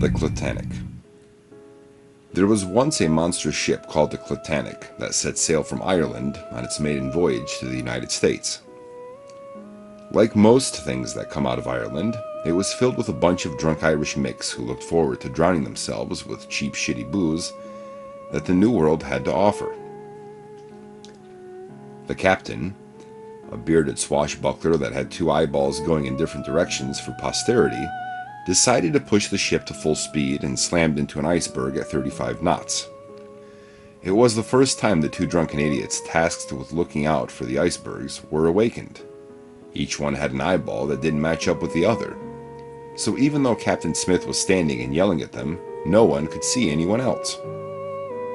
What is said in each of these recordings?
The Clitanic. There was once a monster ship called the Clitanic that set sail from Ireland on its maiden voyage to the United States. Like most things that come out of Ireland, it was filled with a bunch of drunk Irish micks who looked forward to drowning themselves with cheap shitty booze that the New World had to offer. The captain, a bearded swashbuckler that had two eyeballs going in different directions for posterity, decided to push the ship to full speed and slammed into an iceberg at 35 knots. It was the first time the two drunken idiots tasked with looking out for the icebergs were awakened. Each one had an eyeball that didn't match up with the other, so even though Captain Smith was standing and yelling at them, no one could see anyone else.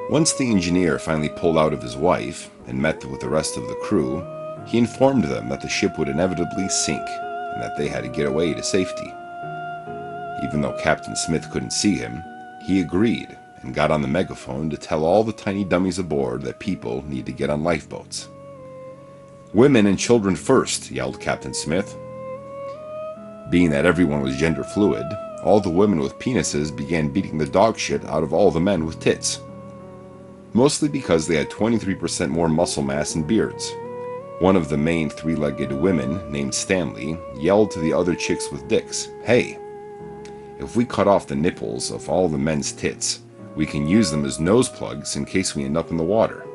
Once the engineer finally pulled out of his wife and met with the rest of the crew, he informed them that the ship would inevitably sink and that they had to get away to safety. Even though Captain Smith couldn't see him, he agreed and got on the megaphone to tell all the tiny dummies aboard that people need to get on lifeboats. "Women and children first," yelled Captain Smith. Being that everyone was gender fluid, all the women with penises began beating the dog shit out of all the men with tits. Mostly because they had 23% more muscle mass and beards. One of the main three-legged women, named Stanley, yelled to the other chicks with dicks, "Hey, if we cut off the nipples of all the men's tits, we can use them as nose plugs in case we end up in the water."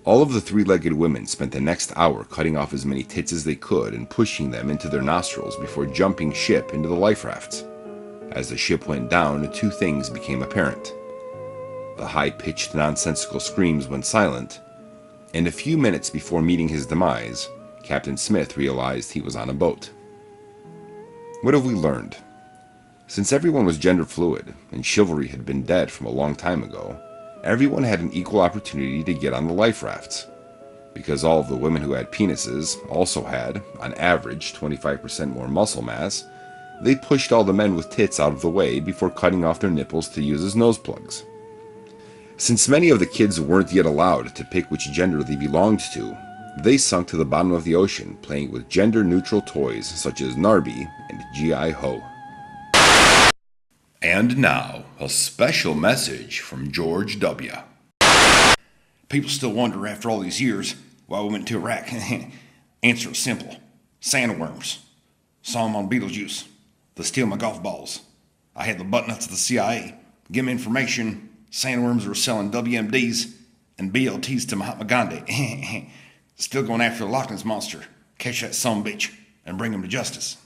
All of the three-legged women spent the next hour cutting off as many tits as they could and pushing them into their nostrils before jumping ship into the life rafts. As the ship went down, two things became apparent. The high-pitched nonsensical screams went silent, and a few minutes before meeting his demise, Captain Smith realized he was on a boat. What have we learned? Since everyone was gender fluid, and chivalry had been dead from a long time ago, everyone had an equal opportunity to get on the life rafts. Because all of the women who had penises also had, on average, 25% more muscle mass, they pushed all the men with tits out of the way before cutting off their nipples to use as nose plugs. Since many of the kids weren't yet allowed to pick which gender they belonged to, they sunk to the bottom of the ocean playing with gender-neutral toys such as Narby and G.I. Ho. And now, a special message from George W. People still wonder after all these years why we went to Iraq. Answer is simple. Sandworms. Saw them on Beetlejuice. They steal my golf balls. I had the butt nuts of the CIA. Give me information. Sandworms were selling WMDs and BLTs to Mahatma Gandhi. Still going after the Loch Ness Monster. Catch that sumbitch and bring him to justice.